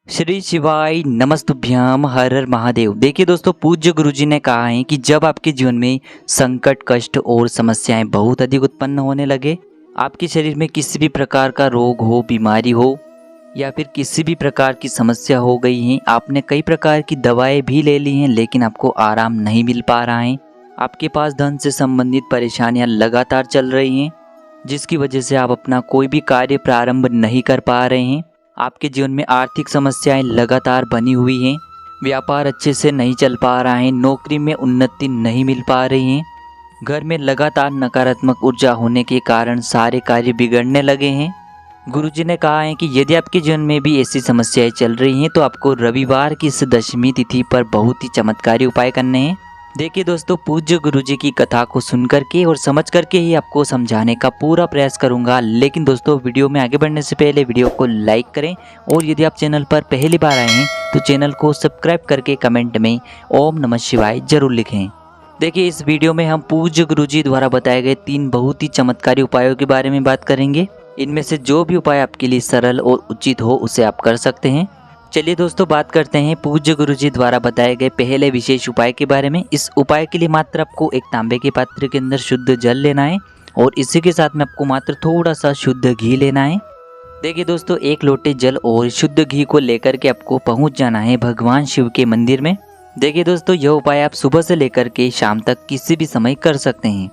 श्री शिवाय नमस्तुभ्यम हर हर महादेव। देखिए दोस्तों, पूज्य गुरुजी ने कहा है कि जब आपके जीवन में संकट, कष्ट और समस्याएं बहुत अधिक उत्पन्न होने लगे, आपके शरीर में किसी भी प्रकार का रोग हो, बीमारी हो या फिर किसी भी प्रकार की समस्या हो गई है, आपने कई प्रकार की दवाएं भी ले ली हैं लेकिन आपको आराम नहीं मिल पा रहा है। आपके पास धन से संबंधित परेशानियां लगातार चल रही हैं, जिसकी वजह से आप अपना कोई भी कार्य प्रारंभ नहीं कर पा रहे हैं। आपके जीवन में आर्थिक समस्याएं लगातार बनी हुई हैं, व्यापार अच्छे से नहीं चल पा रहा है, नौकरी में उन्नति नहीं मिल पा रही है, घर में लगातार नकारात्मक ऊर्जा होने के कारण सारे कार्य बिगड़ने लगे हैं। गुरुजी ने कहा है कि यदि आपके जीवन में भी ऐसी समस्याएं चल रही हैं तो आपको रविवार की इस दशमी तिथि पर बहुत ही चमत्कारी उपाय करने हैं। देखिए दोस्तों, पूज्य गुरुजी की कथा को सुन करके और समझ करके ही आपको समझाने का पूरा प्रयास करूंगा। लेकिन दोस्तों, वीडियो में आगे बढ़ने से पहले वीडियो को लाइक करें और यदि आप चैनल पर पहली बार आए हैं तो चैनल को सब्सक्राइब करके कमेंट में ओम नमः शिवाय जरूर लिखें। देखिए, इस वीडियो में हम पूज्य गुरुजी द्वारा बताए गए 3 बहुत ही चमत्कारी उपायों के बारे में बात करेंगे। इनमें से जो भी उपाय आपके लिए सरल और उचित हो उसे आप कर सकते हैं। चलिए दोस्तों, बात करते हैं पूज्य गुरुजी द्वारा बताए गए पहले विशेष उपाय के बारे में। इस उपाय के लिए मात्र आपको एक तांबे के पात्र के अंदर शुद्ध जल लेना है और इसी के साथ में आपको मात्र थोड़ा सा शुद्ध घी लेना है। देखिए दोस्तों, 1 लोटे जल और शुद्ध घी को लेकर के आपको पहुंच जाना है भगवान शिव के मंदिर में। देखिए दोस्तों, यह उपाय आप सुबह से लेकर के शाम तक किसी भी समय कर सकते हैं।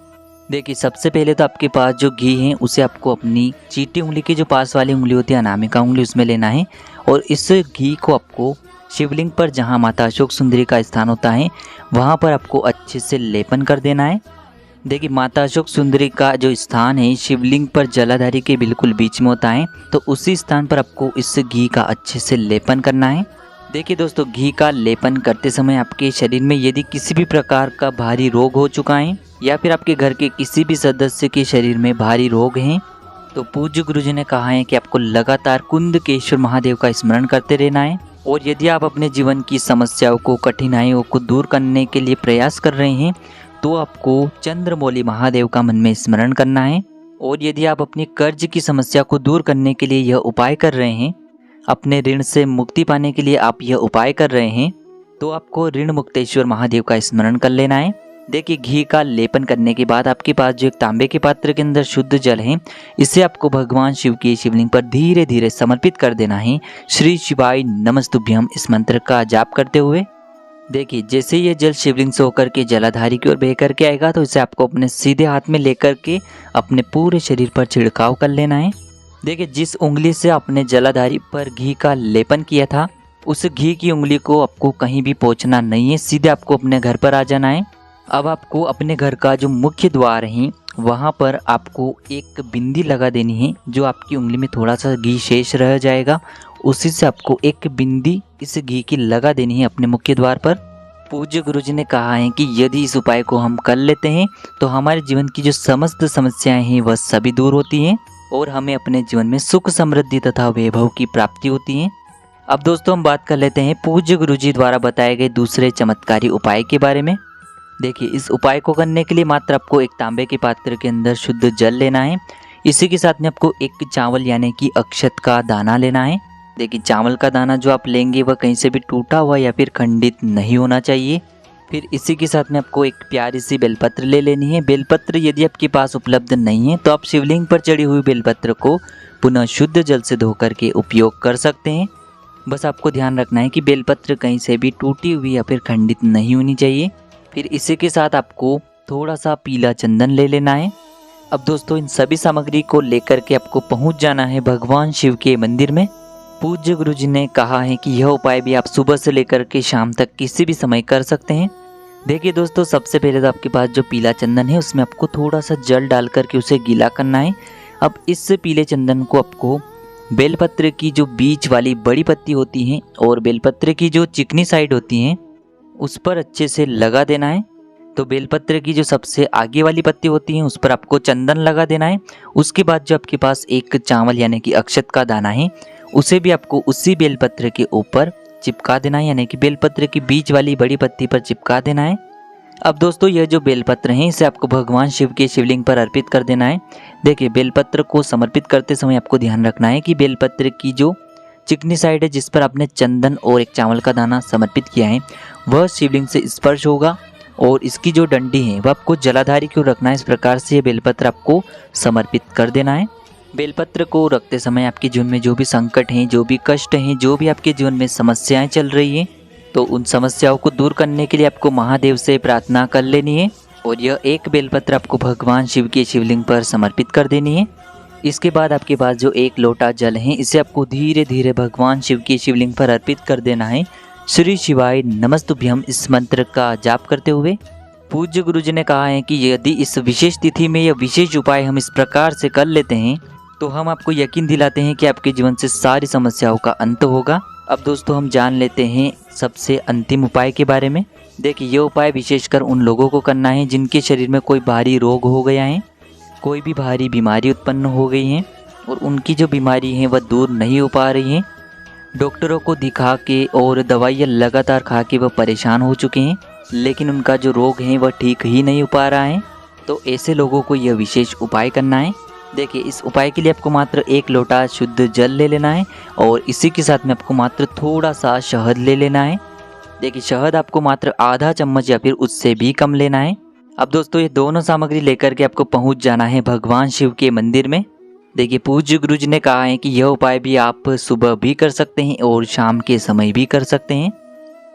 देखिए, सबसे पहले तो आपके पास जो घी है उसे आपको अपनी चीटी उंगली की जो पास वाली उंगली होती है, अनामिका उंगली, उसमें लेना है और इस घी को आपको शिवलिंग पर, जहां माता अशोक सुंदरी का स्थान होता है, वहां पर आपको अच्छे से लेपन कर देना है। देखिए, माता अशोक सुंदरी का जो स्थान है शिवलिंग पर जलाधारी के बिल्कुल बीच में होता है, तो उसी स्थान पर आपको इस घी का अच्छे से लेपन करना है। देखिए दोस्तों, घी का लेपन करते समय आपके शरीर में यदि किसी भी प्रकार का भारी रोग हो चुका है या फिर आपके घर के किसी भी सदस्य के शरीर में भारी रोग हैं, तो पूज्य गुरुजी ने कहा है कि आपको लगातार कुंदकेश्वर महादेव का स्मरण करते रहना है। और यदि आप अपने जीवन की समस्याओं को, कठिनाइयों को दूर करने के लिए प्रयास कर रहे हैं तो आपको चंद्रमौली महादेव का मन में स्मरण करना है। और यदि आप अपनी कर्ज की समस्या को दूर करने के लिए यह उपाय कर रहे हैं, अपने ऋण से मुक्ति पाने के लिए आप यह उपाय कर रहे हैं, तो आपको ऋण मुक्तेश्वर महादेव का स्मरण कर लेना है। देखिए, घी का लेपन करने के बाद आपके पास जो एक तांबे के पात्र के अंदर शुद्ध जल है, इसे आपको भगवान शिव की शिवलिंग पर धीरे धीरे समर्पित कर देना है। श्री शिवाय नमस्तुभ्यम इस मंत्र का जाप करते हुए। देखिए, जैसे ये जल शिवलिंग से होकर के जलाधारी की ओर बह करके आएगा तो इसे आपको अपने सीधे हाथ में लेकर के अपने पूरे शरीर पर छिड़काव कर लेना है। देखिए, जिस उंगली से आपने जलाधारी पर घी का लेपन किया था, उस घी की उंगली को आपको कहीं भी पहुंचना नहीं है, सीधे आपको अपने घर पर आ जाना है। अब आपको अपने घर का जो मुख्य द्वार है वहां पर आपको एक बिंदी लगा देनी है। जो आपकी उंगली में थोड़ा सा घी शेष रह जाएगा, उसी से आपको एक बिंदी इस घी की लगा देनी है अपने मुख्य द्वार पर। पूज्य गुरुजी ने कहा है कि यदि इस उपाय को हम कर लेते हैं तो हमारे जीवन की जो समस्त समस्याएं हैं वह सभी दूर होती हैं और हमें अपने जीवन में सुख, समृद्धि तथा वैभव की प्राप्ति होती है। अब दोस्तों, हम बात कर लेते हैं पूज्य गुरुजी द्वारा बताए गए दूसरे चमत्कारी उपाय के बारे में। देखिए, इस उपाय को करने के लिए मात्र आपको एक तांबे के पात्र के अंदर शुद्ध जल लेना है। इसी के साथ में आपको एक चावल यानी कि अक्षत का दाना लेना है। देखिए, चावल का दाना जो आप लेंगे वह कहीं से भी टूटा हुआ या फिर खंडित नहीं होना चाहिए। फिर इसी के साथ में आपको एक प्यारी सी बेलपत्र ले लेनी है। बेलपत्र यदि आपके पास उपलब्ध नहीं है तो आप शिवलिंग पर चढ़ी हुई बेलपत्र को पुनः शुद्ध जल से धो करके उपयोग कर सकते हैं। बस आपको ध्यान रखना है कि बेलपत्र कहीं से भी टूटी हुई या फिर खंडित नहीं होनी चाहिए। फिर इसी के साथ आपको थोड़ा सा पीला चंदन ले लेना है। अब दोस्तों, इन सभी सामग्री को लेकर के आपको पहुंच जाना है भगवान शिव के मंदिर में। पूज्य गुरुजी ने कहा है कि यह उपाय भी आप सुबह से लेकर के शाम तक किसी भी समय कर सकते हैं। देखिए दोस्तों, सबसे पहले तो आपके पास जो पीला चंदन है उसमें आपको थोड़ा सा जल डाल करके उसे गीला करना है। अब इस पीले चंदन को आपको बेलपत्र की जो बीच वाली बड़ी पत्ती होती है और बेलपत्र की जो चिकनी साइड होती है उस पर अच्छे से लगा देना है। तो बेलपत्र की जो सबसे आगे वाली पत्ती होती है उस पर आपको चंदन लगा देना है। उसके बाद जो आपके पास एक चावल यानी कि अक्षत का दाना है उसे भी आपको उसी बेलपत्र के ऊपर चिपका देना है, यानी कि बेलपत्र की बीच वाली बड़ी पत्ती पर चिपका देना है। अब दोस्तों, यह जो बेलपत्र है इसे आपको भगवान शिव के शिवलिंग पर अर्पित कर देना है। देखिए, बेलपत्र को समर्पित करते समय आपको ध्यान रखना है कि बेलपत्र की जो चिकनी साइड है जिस पर आपने चंदन और एक चावल का दाना समर्पित किया है वह शिवलिंग से स्पर्श होगा और इसकी जो डंडी है वह आपको जलाधारी की ओर रखना है। इस प्रकार से ये बेलपत्र आपको समर्पित कर देना है। बेलपत्र को रखते समय आपके जीवन में जो भी संकट हैं, जो भी कष्ट हैं, जो भी आपके जीवन में समस्याएं चल रही हैं, तो उन समस्याओं को दूर करने के लिए आपको महादेव से प्रार्थना कर लेनी है और यह एक बेलपत्र आपको भगवान शिव के शिवलिंग पर समर्पित कर देनी है। इसके बाद आपके पास जो एक लोटा जल है इसे आपको धीरे धीरे भगवान शिव के शिवलिंग पर अर्पित कर देना है। श्री शिवाय नमस्तुभ्यम इस मंत्र का जाप करते हुए पूज्य गुरुजी ने कहा है कि यदि इस विशेष तिथि में यह विशेष उपाय हम इस प्रकार से कर लेते हैं तो हम आपको यकीन दिलाते हैं कि आपके जीवन से सारी समस्याओं का अंत होगा। अब दोस्तों हम जान लेते हैं सबसे अंतिम उपाय के बारे में। देखिए ये उपाय विशेषकर उन लोगों को करना है जिनके शरीर में कोई भारी रोग हो गया है, कोई भी भारी बीमारी उत्पन्न हो गई है और उनकी जो बीमारी है वह दूर नहीं हो पा रही है। डॉक्टरों को दिखा के और दवाइयाँ लगातार खा के वह परेशान हो चुके हैं लेकिन उनका जो रोग है वह ठीक ही नहीं हो पा रहा है। तो ऐसे लोगों को यह विशेष उपाय करना है। देखिए इस उपाय के लिए आपको मात्र एक लोटा शुद्ध जल ले लेना है और इसी के साथ में आपको मात्र थोड़ा सा शहद ले लेना है। देखिए शहद आपको मात्र आधा चम्मच या फिर उससे भी कम लेना है। अब दोस्तों ये दोनों सामग्री लेकर के आपको पहुंच जाना है भगवान शिव के मंदिर में। देखिए पूज्य गुरुजी ने कहा है कि यह उपाय भी आप सुबह भी कर सकते हैं और शाम के समय भी कर सकते हैं।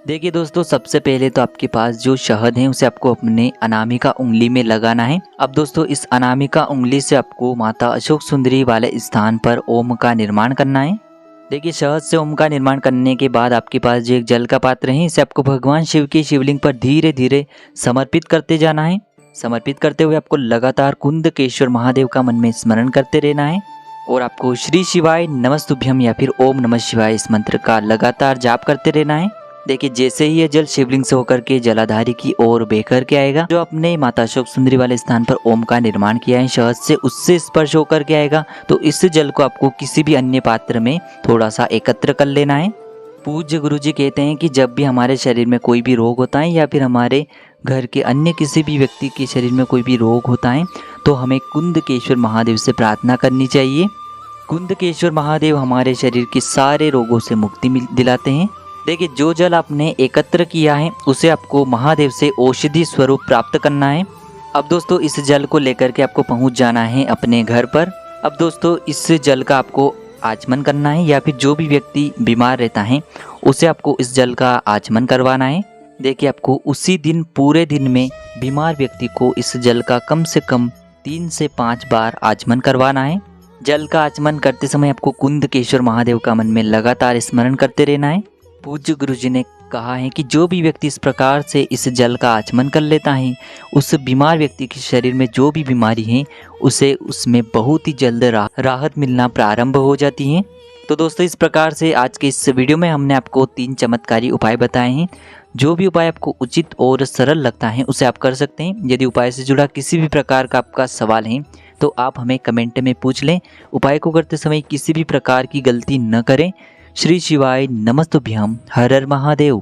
देखिए दोस्तों सबसे पहले तो आपके पास जो शहद है उसे आपको अपने अनामिका उंगली में लगाना है। अब दोस्तों इस अनामिका उंगली से आपको माता अशोक सुंदरी वाले स्थान पर ओम का निर्माण करना है। देखिए शहद से ओम का निर्माण करने के बाद आपके पास जो एक जल का पात्र है इसे आपको भगवान शिव के शिवलिंग पर धीरे धीरे समर्पित करते जाना है। समर्पित करते हुए आपको लगातार कुंदकेश्वर महादेव का मन में स्मरण करते रहना है और आपको श्री शिवाय नमस्तुभ्यम या फिर ओम नमः शिवाय इस मंत्र का लगातार जाप करते रहना है। देखिए जैसे ही यह जल शिवलिंग से होकर के जलाधारी की ओर बहकर के आएगा, जो अपने माता अशोक सुंदरी वाले स्थान पर ओम का निर्माण किया है शहद से उससे स्पर्श होकर के आएगा, तो इस जल को आपको किसी भी अन्य पात्र में थोड़ा सा एकत्र कर लेना है। पूज्य गुरुजी कहते हैं कि जब भी हमारे शरीर में कोई भी रोग होता है या फिर हमारे घर के अन्य किसी भी व्यक्ति के शरीर में कोई भी रोग होता है तो हमें कुंदकेश्वर महादेव से प्रार्थना करनी चाहिए। कुंदकेश्वर महादेव हमारे शरीर के सारे रोगों से मुक्ति दिलाते हैं। देखिए जो जल आपने एकत्र किया है उसे आपको महादेव से औषधि स्वरूप प्राप्त करना है। अब दोस्तों इस जल को लेकर के आपको पहुंच जाना है अपने घर पर। अब दोस्तों इस जल का आपको आचमन करना है या फिर जो भी व्यक्ति बीमार रहता है उसे आपको इस जल का आचमन करवाना है। देखिए आपको उसी दिन पूरे दिन में बीमार व्यक्ति को इस जल का कम से कम 3 से 5 बार आचमन करवाना है। जल का आचमन करते समय आपको कुंदकेश्वर महादेव का मन में लगातार स्मरण करते रहना है। पूज्य गुरुजी ने कहा है कि जो भी व्यक्ति इस प्रकार से इस जल का आचमन कर लेता है उस बीमार व्यक्ति के शरीर में जो भी बीमारी है उसे उसमें बहुत ही जल्द राहत मिलना प्रारंभ हो जाती है। तो दोस्तों इस प्रकार से आज के इस वीडियो में हमने आपको 3 चमत्कारी उपाय बताए हैं। जो भी उपाय आपको उचित और सरल लगता है उसे आप कर सकते हैं। यदि उपाय से जुड़ा किसी भी प्रकार का आपका सवाल है तो आप हमें कमेंट में पूछ लें। उपाय को करते समय किसी भी प्रकार की गलती न करें। श्री शिवाय नमस्तुभ्यम। हर हर महादेव।